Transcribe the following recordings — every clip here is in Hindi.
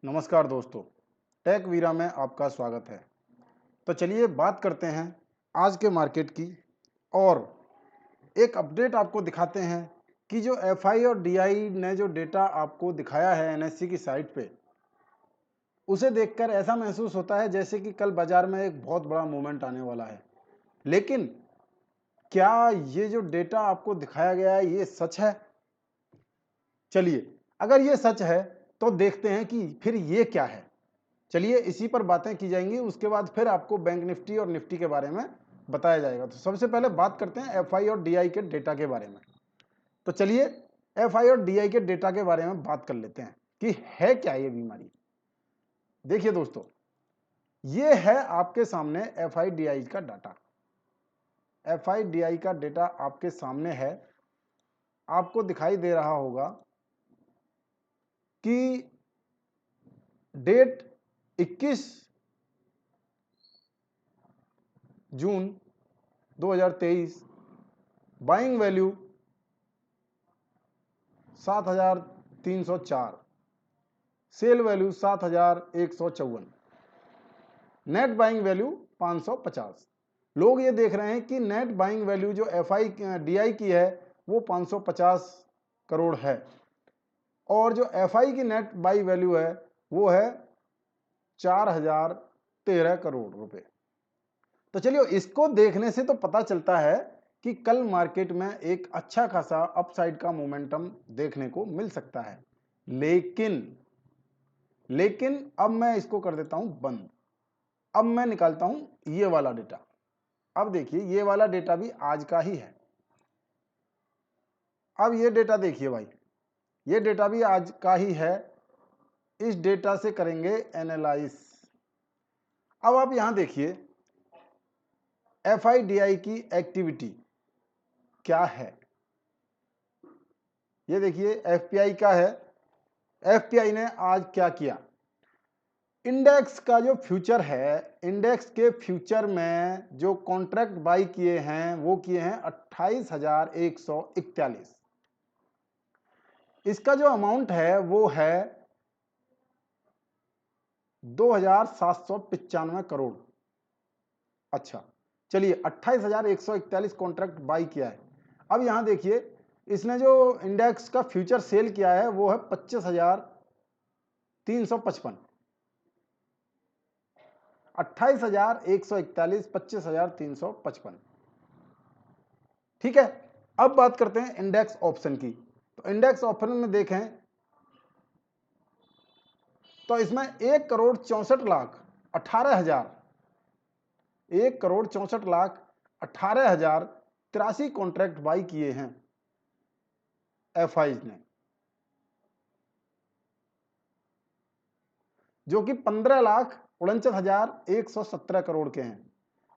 नमस्कार दोस्तों, टेक वीरा में आपका स्वागत है। तो चलिए बात करते हैं आज के मार्केट की और एक अपडेट आपको दिखाते हैं कि जो एफआई और डीआई ने जो डेटा आपको दिखाया है एनएससी की साइट पे, उसे देखकर ऐसा महसूस होता है जैसे कि कल बाजार में एक बहुत बड़ा मूवमेंट आने वाला है। लेकिन क्या ये जो डेटा आपको दिखाया गया है ये सच है? चलिए, अगर ये सच है तो देखते हैं कि फिर ये क्या है। चलिए इसी पर बातें की जाएंगी, उसके बाद फिर आपको बैंक निफ्टी और निफ्टी के बारे में बताया जाएगा। तो सबसे पहले बात करते हैं एफआई और डीआई के डेटा के बारे में। तो चलिए एफआई और डीआई के डेटा के बारे में बात कर लेते हैं कि है क्या ये बीमारी। देखिए दोस्तों, ये है आपके सामने एफआई डीआई का डाटा। एफआई डीआई का डेटा आपके सामने है। आपको दिखाई दे रहा होगा कि डेट 21 जून 2023, buying value 7,304, sell value 7,154, net buying value 550। लोग ये देख रहे हैं कि नेट बाइंग वैल्यू जो एफआई डीआई की है वो 550 करोड़ है और जो एफआई की नेट बाई वैल्यू है वो है 4,013 करोड़ रुपए। तो चलिए इसको देखने से तो पता चलता है कि कल मार्केट में एक अच्छा खासा अपसाइड का मोमेंटम देखने को मिल सकता है। लेकिन अब मैं इसको कर देता हूं बंद। अब मैं निकालता हूं ये वाला डेटा। अब देखिए ये वाला डेटा भी आज का ही है। अब ये डेटा देखिए भाई, ये डेटा भी आज का ही है। इस डेटा से करेंगे एनालाइज। अब आप यहां देखिए एफआईडीआई की एक्टिविटी क्या है। ये देखिए एफपीआई का है। एफपीआई ने आज क्या किया, इंडेक्स का जो फ्यूचर है, इंडेक्स के फ्यूचर में जो कॉन्ट्रैक्ट बाई किए हैं वो किए हैं 28,141। इसका जो अमाउंट है वो है 2,795 करोड़। अच्छा चलिए 28,141 कॉन्ट्रैक्ट बाई किया है। अब यहां देखिए इसने जो इंडेक्स का फ्यूचर सेल किया है वो है 25,355। 28,141, 25,355। ठीक है, अब बात करते हैं इंडेक्स ऑप्शन की। तो इंडेक्स ऑप्शन में देखें तो इसमें 1,64,18,000 1,64,18,083 कॉन्ट्रैक्ट बाई किए हैं एफआईज ने, जो कि 15,49,117 करोड़ के हैं।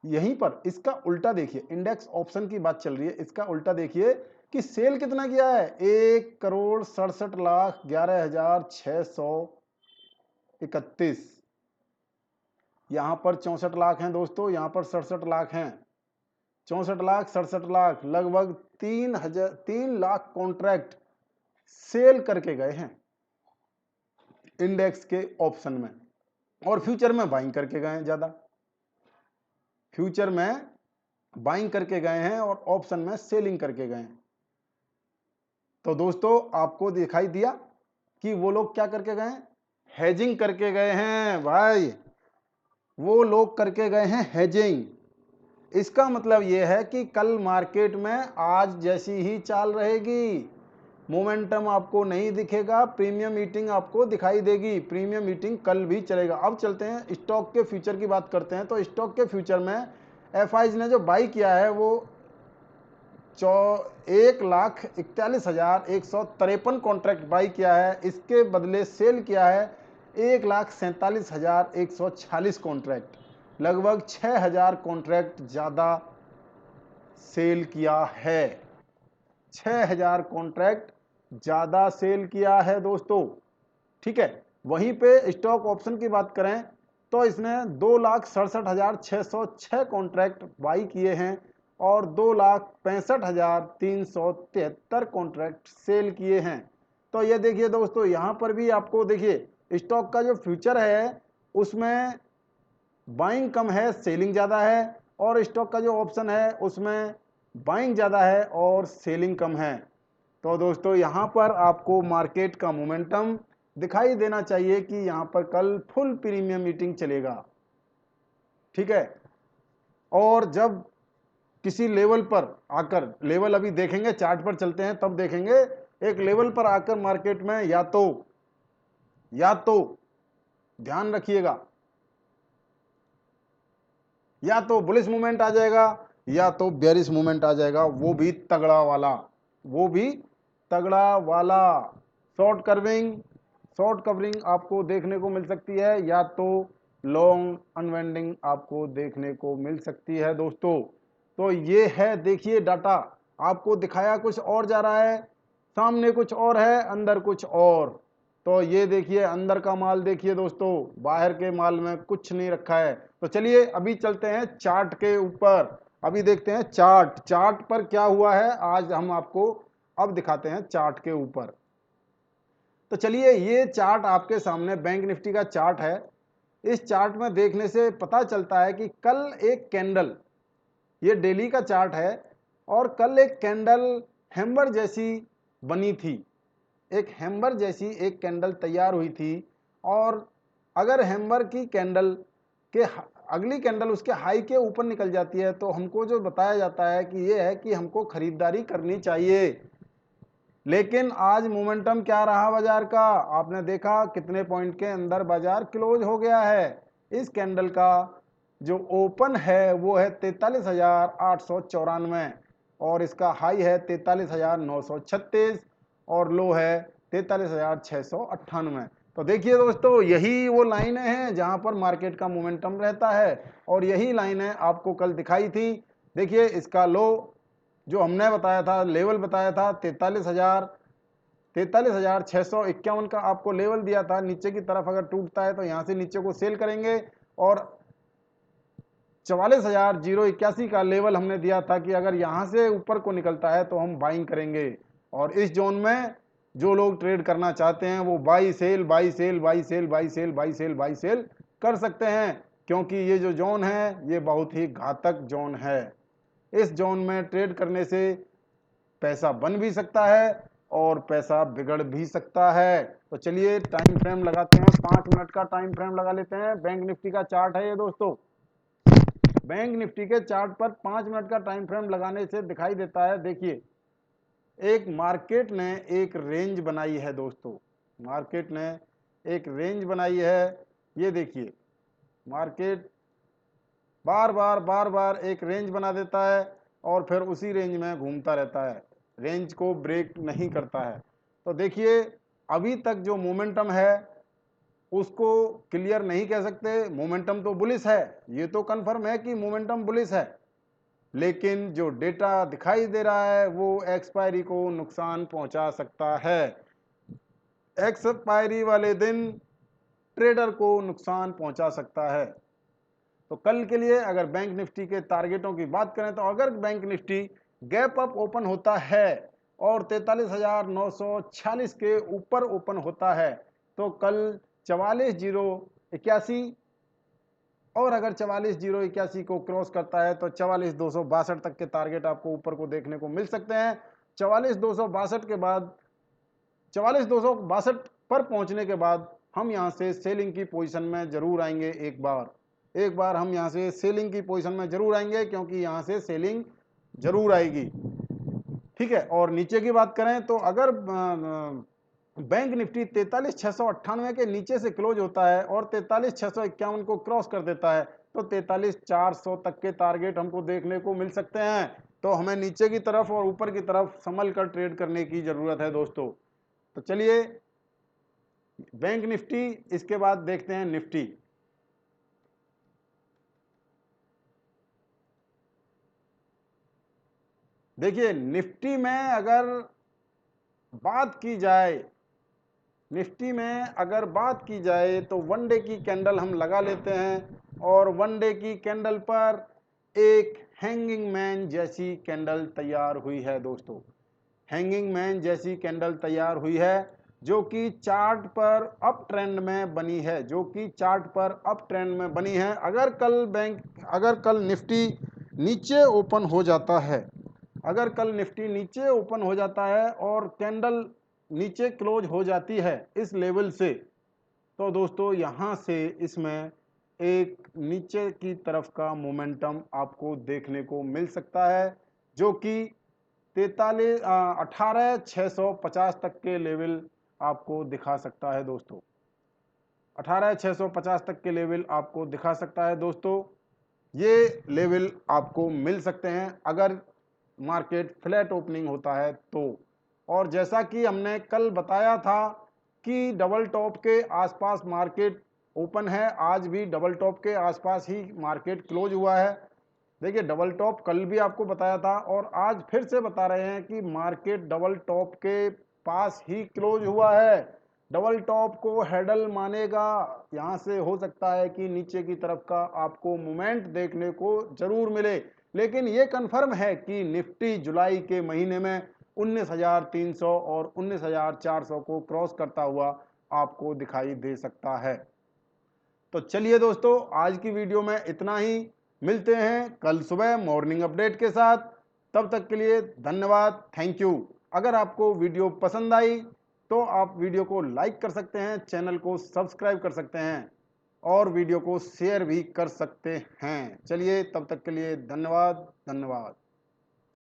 यहीं पर इसका उल्टा देखिए, इंडेक्स ऑप्शन की बात चल रही है, इसका उल्टा देखिए कि सेल कितना किया है, 1,67,11,631। यहां पर 64 लाख हैं दोस्तों, यहां पर 67 लाख हैं। 64 लाख 67 लाख लगभग 3 लाख कॉन्ट्रैक्ट सेल करके गए हैं इंडेक्स के ऑप्शन में, और फ्यूचर में बाइंग करके गए हैं। ज्यादा फ्यूचर में बाइंग करके गए हैं और ऑप्शन में सेलिंग करके गए हैं। तो दोस्तों आपको दिखाई दिया कि वो लोग क्या करके गए हैं, हेजिंग करके गए हैं भाई। वो लोग करके गए हैं हेजिंग। इसका मतलब यह है कि कल मार्केट में आज जैसी ही चाल रहेगी, मोमेंटम आपको नहीं दिखेगा, प्रीमियम मीटिंग आपको दिखाई देगी। प्रीमियम मीटिंग कल भी चलेगा। अब चलते हैं स्टॉक के फ्यूचर की बात करते हैं। तो स्टॉक के फ्यूचर में एफआईज ने जो बाई किया है वो 1,41,153 कॉन्ट्रैक्ट बाई किया है। इसके बदले सेल किया है 1,47,146 कॉन्ट्रैक्ट, लगभग 6,000 कॉन्ट्रैक्ट ज्यादा सेल किया है। 6,000 कॉन्ट्रैक्ट ज्यादा सेल किया है दोस्तों। ठीक है, वहीं पे स्टॉक ऑप्शन की बात करें तो इसने 2,67,606 कॉन्ट्रैक्ट बाई किए हैं और 2,65,373 कॉन्ट्रैक्ट सेल किए हैं। तो ये देखिए दोस्तों, यहां पर भी आपको देखिए स्टॉक का जो फ्यूचर है उसमें बाइंग कम है, सेलिंग ज़्यादा है, और स्टॉक का जो ऑप्शन है उसमें बाइंग ज़्यादा है और सेलिंग कम है। तो दोस्तों यहाँ पर आपको मार्केट का मोमेंटम दिखाई देना चाहिए कि यहाँ पर कल फुल प्रीमियम मीटिंग चलेगा, ठीक है। और जब किसी लेवल पर आकर, लेवल अभी देखेंगे, चार्ट पर चलते हैं तब देखेंगे, एक लेवल पर आकर मार्केट में या तो ध्यान रखिएगा, या तो बुलिश मूवमेंट आ जाएगा या तो बेरिश मूवमेंट आ जाएगा, वो भी तगड़ा वाला। शॉर्ट कवरिंग आपको देखने को मिल सकती है, या तो लॉन्ग अनवेंडिंग आपको देखने को मिल सकती है दोस्तों। तो ये है, देखिए डाटा आपको दिखाया कुछ और जा रहा है, सामने कुछ और है, अंदर कुछ और। तो ये देखिए अंदर का माल देखिए दोस्तों, बाहर के माल में कुछ नहीं रखा है। तो चलिए अभी चलते हैं चार्ट के ऊपर, अभी देखते हैं चार्ट पर क्या हुआ है। आज हम आपको अब दिखाते हैं चार्ट के ऊपर। तो चलिए, ये चार्ट आपके सामने बैंक निफ्टी का चार्ट है। इस चार्ट में देखने से पता चलता है कि कल एक कैंडल, ये डेली का चार्ट है, और कल एक कैंडल हैमर जैसी बनी थी, एक हैमर जैसी एक कैंडल तैयार हुई थी। और अगर हैमर की कैंडल के अगली कैंडल उसके हाई के ऊपर निकल जाती है तो हमको जो बताया जाता है कि ये है कि हमको खरीदारी करनी चाहिए। लेकिन आज मोमेंटम क्या रहा बाजार का, आपने देखा कितने पॉइंट के अंदर बाजार क्लोज हो गया है। इस कैंडल का जो ओपन है वो है 43,894, और इसका हाई है 43,936, और लो है 43,698। तो देखिए दोस्तों, यही वो लाइनें हैं जहां पर मार्केट का मोमेंटम रहता है, और यही लाइनें आपको कल दिखाई थी। देखिए इसका लो जो हमने बताया था, लेवल बताया था 43,651 का आपको लेवल दिया था। नीचे की तरफ अगर टूटता है तो यहाँ से नीचे को सेल करेंगे, और 44,081 का लेवल हमने दिया था कि अगर यहाँ से ऊपर को निकलता है तो हम बाइंग करेंगे। और इस जोन में जो लोग ट्रेड करना चाहते हैं वो बाई सेल कर सकते हैं, क्योंकि ये जो जोन है ये बहुत ही घातक जोन है। इस जोन में ट्रेड करने से पैसा बन भी सकता है और पैसा बिगड़ भी सकता है। तो चलिए टाइम फ्रेम लगाते हैं, 5 मिनट का टाइम फ्रेम लगा लेते हैं। बैंक निफ्टी का चार्ट है ये दोस्तों। बैंक निफ्टी के चार्ट पर 5 मिनट का टाइम फ्रेम लगाने से दिखाई देता है, देखिए एक मार्केट ने एक रेंज बनाई है दोस्तों, मार्केट ने एक रेंज बनाई है। ये देखिए मार्केट बार बार एक रेंज बना देता है और फिर उसी रेंज में घूमता रहता है, रेंज को ब्रेक नहीं करता है। तो देखिए अभी तक जो मोमेंटम है उसको क्लियर नहीं कह सकते, मोमेंटम तो बुलिश है, ये तो कंफर्म है कि मोमेंटम बुलिश है। लेकिन जो डेटा दिखाई दे रहा है वो एक्सपायरी को नुकसान पहुंचा सकता है, एक्सपायरी वाले दिन ट्रेडर को नुकसान पहुंचा सकता है। तो कल के लिए अगर बैंक निफ्टी के टारगेटों की बात करें तो अगर bank Nifty gap up open होता है और 43,946 के ऊपर ओपन होता है तो कल 44,081, और अगर 44,081 को क्रॉस करता है तो 44,262 तक के टारगेट आपको ऊपर को देखने को मिल सकते हैं। 44,262 के बाद 44,262 पर पहुंचने के बाद हम यहां से सेलिंग की पोजीशन में जरूर आएंगे, एक बार हम यहां से सेलिंग की पोजीशन में जरूर आएंगे, क्योंकि यहां से सेलिंग जरूर आएगी, ठीक है। और नीचे की बात करें तो अगर बैंक निफ्टी 43,698 के नीचे से क्लोज होता है और 43,651 को क्रॉस कर देता है तो 43,400 तक के टारगेट हमको देखने को मिल सकते हैं। तो हमें नीचे की तरफ और ऊपर की तरफ संभल कर ट्रेड करने की जरूरत है दोस्तों। तो चलिए बैंक निफ्टी, इसके बाद देखते हैं निफ्टी। देखिए निफ्टी में अगर बात की जाए, निफ्टी में अगर बात की जाए तो वन डे की कैंडल हम लगा लेते हैं, और वन डे की कैंडल पर एक हैंगिंग मैन जैसी कैंडल तैयार हुई है दोस्तों, हैंगिंग मैन जैसी कैंडल तैयार हुई है। जो कि चार्ट पर अप ट्रेंड में बनी है, अगर कल निफ्टी नीचे ओपन हो जाता है, और कैंडल नीचे क्लोज हो जाती है इस लेवल से, तो दोस्तों यहां से इसमें एक नीचे की तरफ का मोमेंटम आपको देखने को मिल सकता है, जो कि 18,650 तक के लेवल आपको दिखा सकता है दोस्तों। 18,650 तक के लेवल आपको दिखा सकता है दोस्तों। ये लेवल आपको मिल सकते हैं अगर मार्केट फ्लैट ओपनिंग होता है तो। और जैसा कि हमने कल बताया था कि डबल टॉप के आसपास मार्केट ओपन है, आज भी डबल टॉप के आसपास ही मार्केट क्लोज हुआ है। देखिए, डबल टॉप कल भी आपको बताया था और आज फिर से बता रहे हैं कि मार्केट डबल टॉप के पास ही क्लोज हुआ है। डबल टॉप को हैडल मानेगा, यहां से हो सकता है कि नीचे की तरफ का आपको मूवमेंट देखने को जरूर मिले, लेकिन ये कंफर्म है कि निफ्टी जुलाई के महीने में 19,300 और 19,400 को क्रॉस करता हुआ आपको दिखाई दे सकता है। तो चलिए दोस्तों, आज की वीडियो में इतना ही। मिलते हैं कल सुबह मॉर्निंग अपडेट के साथ। तब तक के लिए धन्यवाद, थैंक यू। अगर आपको वीडियो पसंद आई तो आप वीडियो को लाइक कर सकते हैं, चैनल को सब्सक्राइब कर सकते हैं और वीडियो को शेयर भी कर सकते हैं। चलिए, तब तक के लिए धन्यवाद।